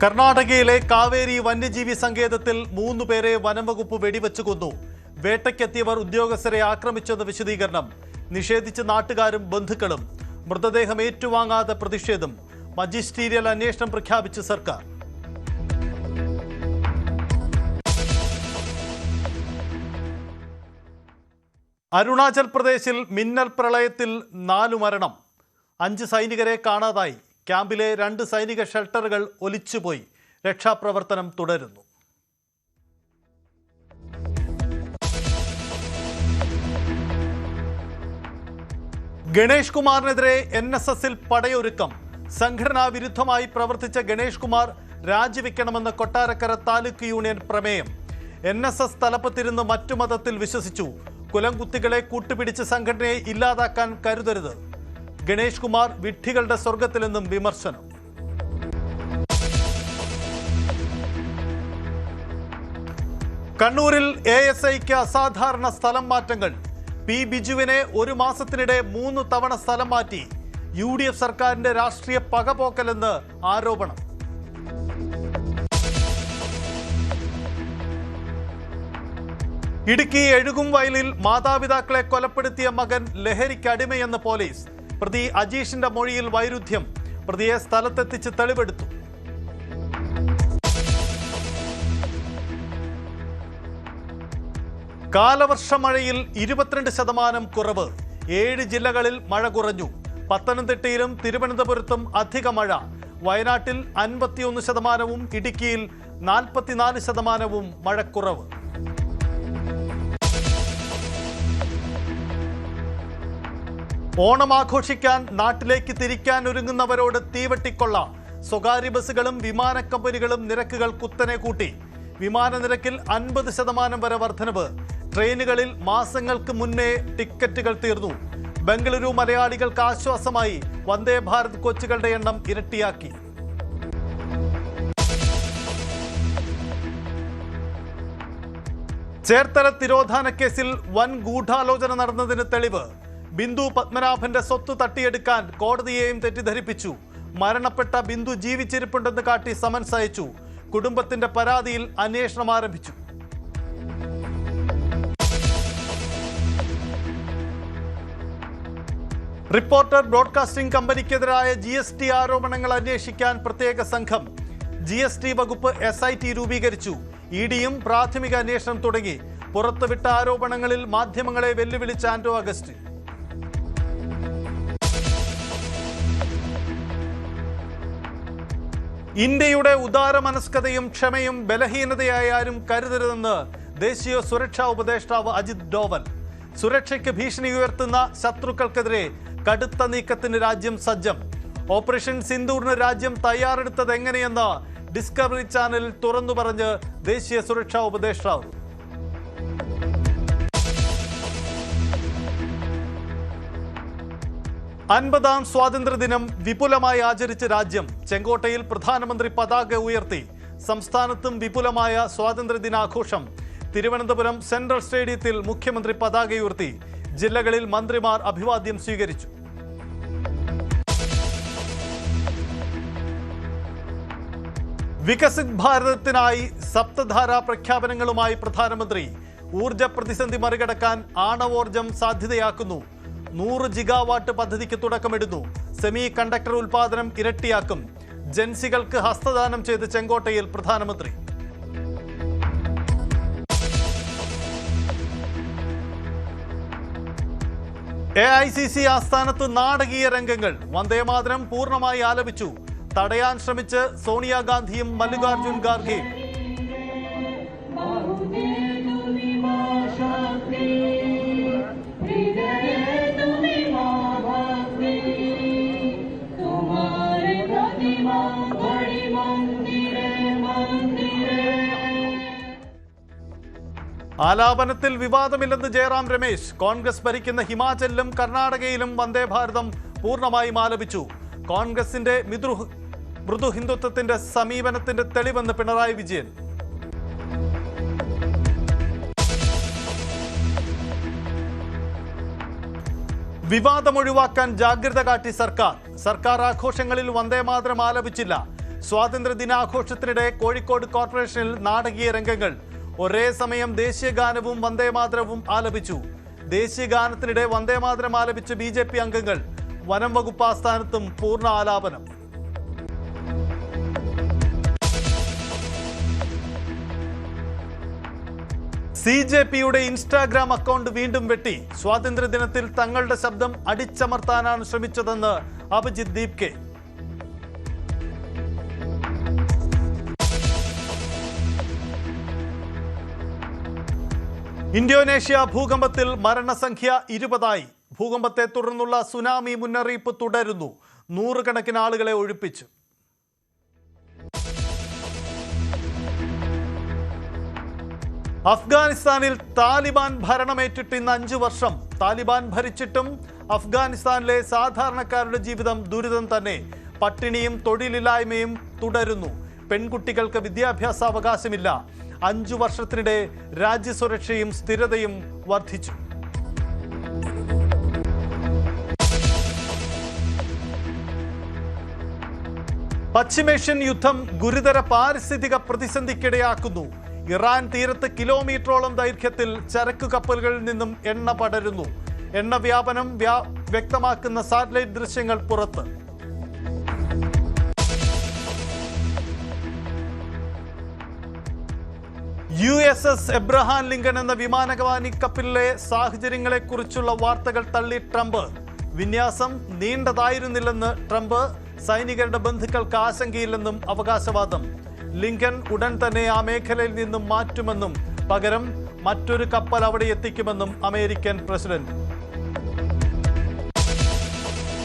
കർണാടകയിലെ കാവേരി വന്യജീവി സങ്കേതത്തിൽ 3 പേരെ വനംവകുപ്പ് വെടിവെച്ചു കൊന്നു. വേട്ടയ്ക്കെത്തിയവർ ഉദ്യോഗസ്ഥരെ ആക്രമിച്ചെന്ന വിശദീകരണം. നിഷേധിച്ച നാട്ടുകാരും ബന്ധുക്കളും. മൃതദേഹം ഏറ്റുവാങ്ങാതെ പ്രതിഷേധം. മജിസ്റ്റീരിയൽ അന്വേഷണം പ്രഖ്യാപിച്ച് സർക്കാർ. അരുണാചൽ പ്രദേശിൽ മിന്നൽ പ്രളയത്തിൽ 4 മരണം. 5 സൈനികരെ കാണാതായി. ക്യാമ്പിലെ 2 സൈനിക ഷെൽട്ടറുകൾ ഒലിച്ചുപോയി. രക്ഷാപ്രവർത്തനം തുടരുന്നു. ഗണേഷ് കുമാറിനെതിരെ NSSൽ പടയൊരുക്കം. സംഘടനാ വിരുദ്ധമായി പ്രവർത്തിച്ച ഗണേഷ് കുമാർ രാജിവെക്കണമെന്ന് കൊട്ടാരക്കര താലൂക്ക് യൂണിയൻ പ്രമേയം. NSS തലപ്പത്തിരുന്ന് മറ്റു മതത്തിൽ വിശ്വസിച്ചു. കുലംകുത്തികളെ കൂട്ടുപിടിച്ച് സംഘടനയെ ഇല്ലാതാക്കാൻ കരുതരുത്. ഗണേഷ് കുമാർ വിഡ്ഢികളുടെ സ്വർഗത്തിലെന്നും വിമർശനം. കണ്ണൂരിൽ ASIക്ക് അസാധാരണ സ്ഥലം മാറ്റങ്ങൾ. പി ബിജുവിനെ 1 മാസത്തിനിടെ 3 തവണ സ്ഥലം മാറ്റി. UDF സർക്കാരിന്റെ രാഷ്ട്രീയ പകപോക്കലെന്ന് ആരോപണം. ഇടുക്കി എഴുകുംവയലിൽ മാതാപിതാക്കളെ കൊലപ്പെടുത്തിയ മകൻ ലഹരിക്കടിമയെന്ന് പോലീസ്. പ്രതി അജീഷിന്റെ മൊഴിയിൽ വൈരുദ്ധ്യം. പ്രതിയെ സ്ഥലത്തെത്തിച്ച് തെളിവെടുത്തു. കാലവർഷ മഴയിൽ 22% കുറവ്. 7 ജില്ലകളിൽ മഴ കുറഞ്ഞു. പത്തനംതിട്ടയിലും തിരുവനന്തപുരത്തും അധിക മഴ. വയനാട്ടിൽ 51%, ഇടുക്കിയിൽ 44% മഴക്കുറവ്. ഓണം ആഘോഷിക്കാൻ നാട്ടിലേക്ക് തിരിക്കാൻ ഒരുങ്ങുന്നവരോട് തീവെട്ടിക്കൊള്ള. സ്വകാര്യ ബസ്സുകളും വിമാന കമ്പനികളും നിരക്കുകൾ കുത്തനെ കൂട്ടി. വിമാന നിരക്കിൽ 50% വരെ വർധനവ്. ട്രെയിനുകളിൽ മാസങ്ങൾക്ക് മുന്നേ ടിക്കറ്റുകൾ തീർന്നു. ബംഗളൂരു മലയാളികൾക്ക് ആശ്വാസമായി. വന്ദേ ഭാരത് കോച്ചുകളുടെ എണ്ണം ഇരട്ടിയാക്കി. ചേർത്തല തിരോധാന കേസിൽ വൻ ഗൂഢാലോചന നടന്നതിന് തെളിവ്. ബിന്ദു പത്മനാഭന്റെ സ്വത്ത് തട്ടിയെടുക്കാൻ കോടതിയെയും തെറ്റിദ്ധരിപ്പിച്ചു. മരണപ്പെട്ട ബിന്ദു ജീവിച്ചിരിപ്പുണ്ടെന്ന് കാട്ടി സമൻസ് അയച്ചു. കുടുംബത്തിന്റെ പരാതിയിൽ അന്വേഷണം ആരംഭിച്ചു. റിപ്പോർട്ടർ ബ്രോഡ്കാസ്റ്റിംഗ് കമ്പനിക്കെതിരായ GST ആരോപണങ്ങൾ അന്വേഷിക്കാൻ പ്രത്യേക സംഘം. GST വകുപ്പ് SIT രൂപീകരിച്ചു. EDയും പ്രാഥമിക അന്വേഷണം തുടങ്ങി. പുറത്തുവിട്ട ആരോപണങ്ങളിൽ മാധ്യമങ്ങളെ വെല്ലുവിളിച്ച ആന്റോ അഗസ്റ്റിൻ. ഇന്ത്യയുടെ ഉദാരമനസ്കതയും ക്ഷമയും ബലഹീനതയായി ആരും കരുതരുതെന്ന് ദേശീയ സുരക്ഷാ ഉപദേഷ്ടാവ് അജിത് ഡോവൽ. സുരക്ഷയ്ക്ക് ഭീഷണി ഉയർത്തുന്ന ശത്രുക്കൾക്കെതിരെ കടുത്ത നീക്കത്തിന് രാജ്യം സജ്ജം. ഓപ്പറേഷൻ സിന്ദൂറിന് രാജ്യം തയ്യാറെടുത്തത് എങ്ങനെയെന്ന് ഡിസ്കവറി ചാനലിൽ തുറന്നു പറഞ്ഞ് ദേശീയ സുരക്ഷാ ഉപദേഷ്ടാവ്. അൻപതാം സ്വാതന്ത്ര്യദിനം വിപുലമായി ആചരിച്ച രാജ്യം. ചെങ്കോട്ടയിൽ പ്രധാനമന്ത്രി പതാക ഉയർത്തി. സംസ്ഥാനത്തും വിപുലമായ സ്വാതന്ത്ര്യദിനാഘോഷം. തിരുവനന്തപുരം സെൻട്രൽ സ്റ്റേഡിയത്തിൽ മുഖ്യമന്ത്രി പതാക ഉയർത്തി. ജില്ലകളിൽ മന്ത്രിമാർ അഭിവാദ്യം സ്വീകരിച്ചു. വികസിത് ഭാരതത്തിനായി സപ്തധാര പ്രഖ്യാപനങ്ങളുമായി പ്രധാനമന്ത്രി. ഊർജ പ്രതിസന്ധി മറികടക്കാൻ ആണവോർജം സാധ്യതയാക്കുന്നു. 100 ജിഗാവാട്ട് പദ്ധതിക്ക് തുടക്കമിടുന്നു. സെമി കണ്ടക്ടർ ഉൽപാദനം ഇരട്ടിയാക്കും. ജൻസികൾക്ക് ഹസ്തദാനം ചെയ്ത് ചെങ്കോട്ടയിൽ പ്രധാനമന്ത്രി. AICC ആസ്ഥാനത്ത് നാടകീയ രംഗങ്ങൾ. വന്ദേമാതരം പൂർണ്ണമായി ആലപിച്ചു. തടയാൻ ശ്രമിച്ച് സോണിയാഗാന്ധിയും മല്ലികാർജുൻ ഖാർഗെയും. ആലാപനത്തിൽ വിവാദമില്ലെന്ന് ജയറാം രമേശ്. കോൺഗ്രസ് ഭരിക്കുന്ന ഹിമാചലിലും കർണാടകയിലും വന്ദേ ഭാരതം പൂർണ്ണമായും ആലപിച്ചു. കോൺഗ്രസിന്റെ മൃദു ഹിന്ദുത്വത്തിന്റെ സമീപനത്തിന്റെ തെളിവെന്ന് പിണറായി വിജയൻ. വിവാദമൊഴിവാക്കാൻ ജാഗ്രത കാട്ടി സർക്കാർ. സർക്കാർ ആഘോഷങ്ങളിൽ വന്ദേമാതരം ആലപിച്ചില്ല. സ്വാതന്ത്ര്യ ദിനാഘോഷത്തിനിടെ കോഴിക്കോട് കോർപ്പറേഷനിൽ നാടകീയ രംഗങ്ങൾ. ഒരേ സമയം ദേശീയഗാനവും വന്ദേമാതരവും ആലപിച്ചു. ദേശീയഗാനത്തിനിടെ വന്ദേമാതരം ആലപിച്ച BJP അംഗങ്ങൾ. വനം വകുപ്പ് ആസ്ഥാനത്തും പൂർണ്ണ ആലാപനം. CJPയുടെ ഇൻസ്റ്റാഗ്രാം അക്കൗണ്ട് വീണ്ടും വെട്ടി. സ്വാതന്ത്ര്യദിനത്തിൽ തങ്ങളുടെ ശബ്ദം അടിച്ചമർത്താനാണ് ശ്രമിച്ചതെന്ന് അഭിജിത് ദീപ്കെ. ഇന്തോനേഷ്യ ഭൂകമ്പത്തിൽ മരണസംഖ്യ 20ആയി. ഭൂകമ്പത്തെ തുടർന്നുള്ള സുനാമി മുന്നറിയിപ്പ് തുടരുന്നു. നൂറുകണക്കിന് ആളുകളെ ഒഴിപ്പിച്ചു. അഫ്ഗാനിസ്ഥാനിൽ താലിബാൻ ഭരണമേറ്റിട്ട് ഇന്ന് 5 വർഷം. താലിബാൻ ഭരിച്ചിട്ടും അഫ്ഗാനിസ്ഥാനിലെ സാധാരണക്കാരുടെ ജീവിതം ദുരിതം തന്നെ. പട്ടിണിയും തൊഴിലില്ലായ്മയും തുടരുന്നു. പെൺകുട്ടികൾക്ക് വിദ്യാഭ്യാസ അവകാശമില്ല. 5 വർഷത്തിനിടെ രാജ്യസുരക്ഷയും സ്ഥിരതയും വർദ്ധിച്ചു. പശ്ചിമേഷ്യൻ യുദ്ധം ഗുരുതര പാരിസ്ഥിതിക പ്രതിസന്ധിക്കിടയാക്കുന്നു. ഇറാൻ തീരത്ത് കിലോമീറ്ററോളം ദൈർഘ്യത്തിൽ ചരക്കു കപ്പലുകളിൽ നിന്നും എണ്ണ പടരുന്നു. എണ്ണ വ്യാപനം വ്യക്തമാക്കുന്ന സാറ്റലൈറ്റ് ദൃശ്യങ്ങൾ പുറത്ത്. USS എബ്രഹാം ലിങ്കൺ എന്ന വിമാനവാഹി കപ്പലിലെ സാഹചര്യങ്ങളെക്കുറിച്ചുള്ള വാർത്തകൾ തള്ളി ട്രംപ്. വിന്യാസം നീണ്ടതായിരുന്നില്ലെന്ന് ട്രംപ്. സൈനികരുടെ ബന്ധുക്കൾക്ക് ആശങ്കയില്ലെന്നും അവകാശവാദം. ലിങ്കൺ ഉടൻ തന്നെ ആ മേഖലയിൽ നിന്നും മാറ്റുമെന്നും പകരം മറ്റൊരു കപ്പൽ അവിടെ എത്തിക്കുമെന്നും അമേരിക്കൻ പ്രസിഡന്റ്.